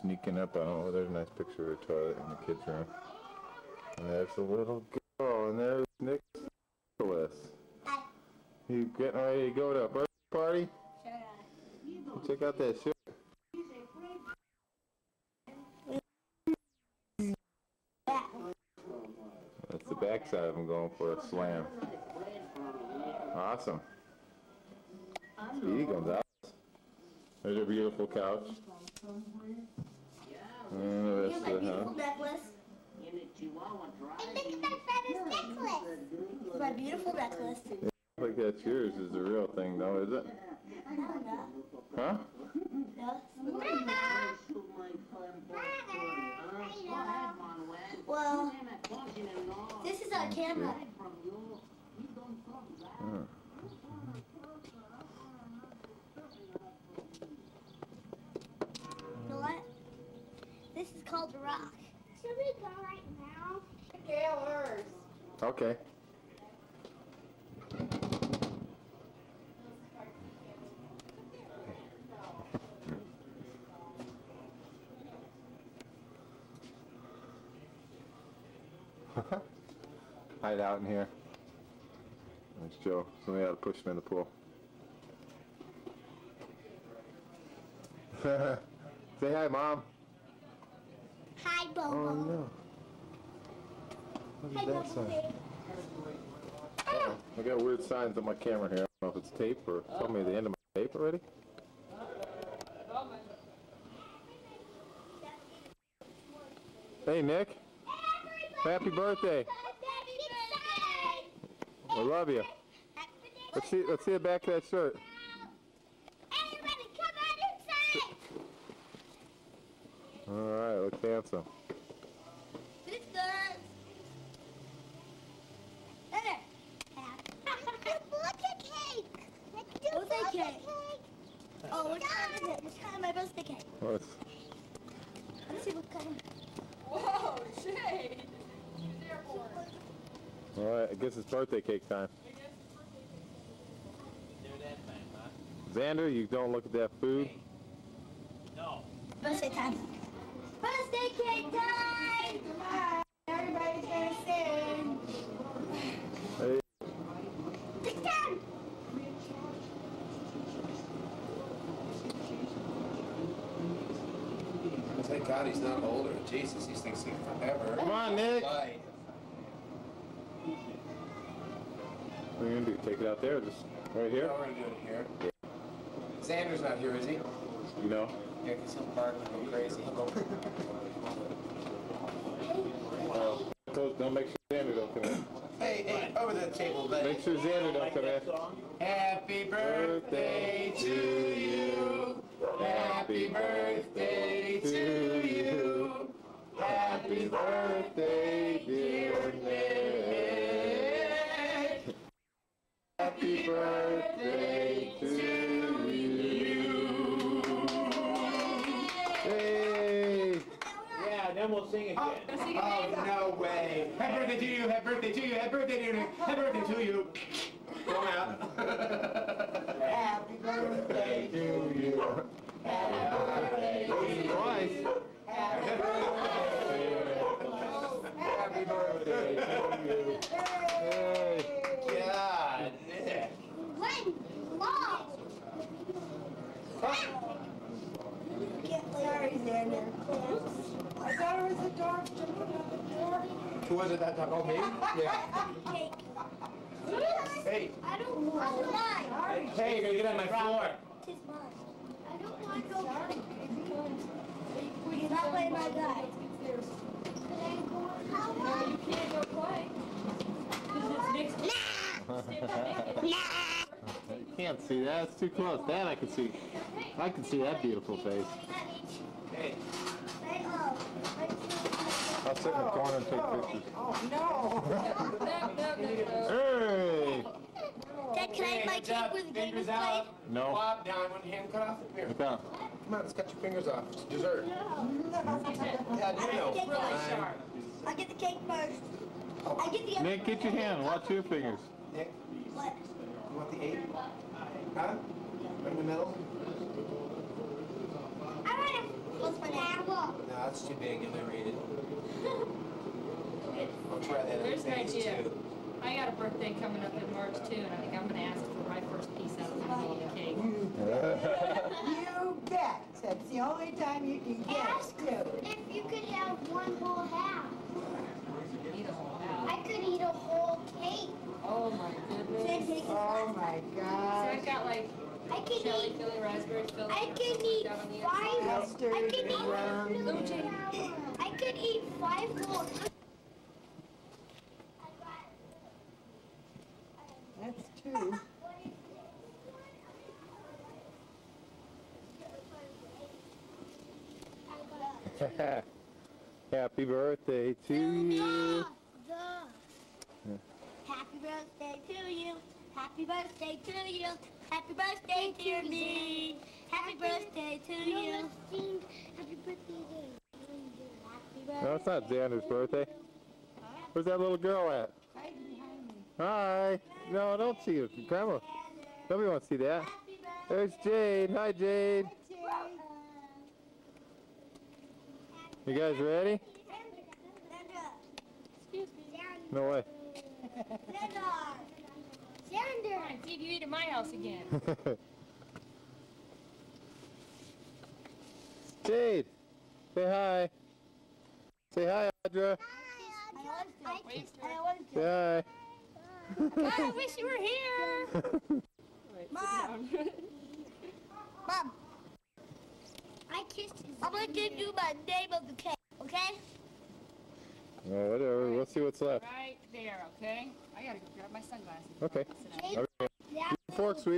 Sneaking up on, oh, there's a nice picture of a toilet in the kids' room. And there's a little girl, and there's Nicholas. You getting ready to go to a birthday party? Sure. Check out that shirt. That's the backside of him going for a slam. Awesome. Speedy Gonzalez. There's a beautiful couch. And the rest of the house. Necklace. And look at that feather necklace. It's my beautiful necklace. Yeah, I think that's yours is the real thing though, is it? No. Huh? No. Well, this is our camera. Hmm. You know what? This is called a rock. Should we go right now? Gailers. Okay. Hide out in here. There's Joe. Somebody ought to push him in the pool. Say hi, Mom. Hi, Bobo. Oh, no. What Hi, is that Bobo. sign? Uh-oh. I got weird signs on my camera here. I don't know if it's tape or tell me the end of my tape already. Hey, Nick. Happy birthday. I love you. Let's see the back of that shirt. Everybody come on inside. Alright, looks handsome. This good. There. Birthday cake. Let's do birthday cake. Oh, which kind is it? Which kind of my birthday cake? Let's see what kind. Whoa, Shade. She's airborne. Alright, I guess it's birthday cake time. Xander, you don't look at that food. No. Birthday time. Birthday cake time! Come on, everybody's gonna sing. Hey. Big time! Thank God he's not older. Jesus, these things take forever. Come on, Nick. Bye. What are you gonna do? Take it out there or just right here? No, we're gonna do it here. Xander's not here, is he? You know? Yeah, because he'll bark and go crazy. He'll go. Don't make sure Xander don't come in. Hey, over the table, buddy. Make sure Xander don't come in. Happy birthday to you. Happy birthday to you. Happy birthday, dear Nick. Happy birthday to you. Hey! Yeah, then we'll sing again. Oh, no way. Happy birthday to you, happy birthday to you, happy birthday to you, happy birthday to you. Go out. Happy birthday to you. Happy birthday to you. Twice. Happy birthday to you. Hey! God, Nick. When? Mom! Sorry, Xander. I thought it was a dog. Who was it that talked? Oh, me? Yeah. Cake. Hey. I don't want mine. Hey, you're gonna get on my floor. Tis mine. I don't want to go. He's not playing my guy. How You can't go play. You can't see that. It's too close. That I can see. I can see that beautiful face. Hey. I'll sit in the corner and take pictures. Oh, no. Hey! Dad, can I have my cake with Fingers Gator's out. plate? No. Bob, down, one hand cut off. Here. Look out. Come on, let's cut your fingers off. It's dessert. Yeah, you know. Cake Really first. sharp. I'll get the cake first. I get the other. Nick, get your hand. Watch your fingers. Nick, What? you want the 8? Huh? Right in the middle? No, that's too big. You'll never eat it. I'll try that. There's an other thing idea. too. I got a birthday coming up in March too, and I think I'm gonna ask for my first piece out of the middle of the cake. You bet. That's the only time you can get Ask it. if you could have one whole half. Eat a whole house. I could eat a whole cake. Oh my goodness. Oh my So gosh. I've got like I could cherry eat. filling, raspberry filling. I could eat down on the five. inside. Mustard I could eat. around. Blue cheese. I could eat 5 whole. That's two. Happy birthday to you. Happy birthday to you. Happy birthday to you. Happy birthday to me. Happy birthday to you. Happy birthday to you. No, it's not Xander's birthday. Where's that little girl at? Hi. No, don't see you. Grandma. Nobody wants to see that. There's Jade. Hi, Jade. You guys ready? Excuse me. No way. Xander. Come on, see if you eat at my house again. Jade. Say hi. Say hi, Audra. Say hi. God, I wish you were here. Mom. Mom. I kissed you. I'm gonna give you my name of the cake, okay? Well, whatever. We'll see what's left. Right there, okay? I gotta go grab my sunglasses. Okay. Sit down. Fork, sweetie.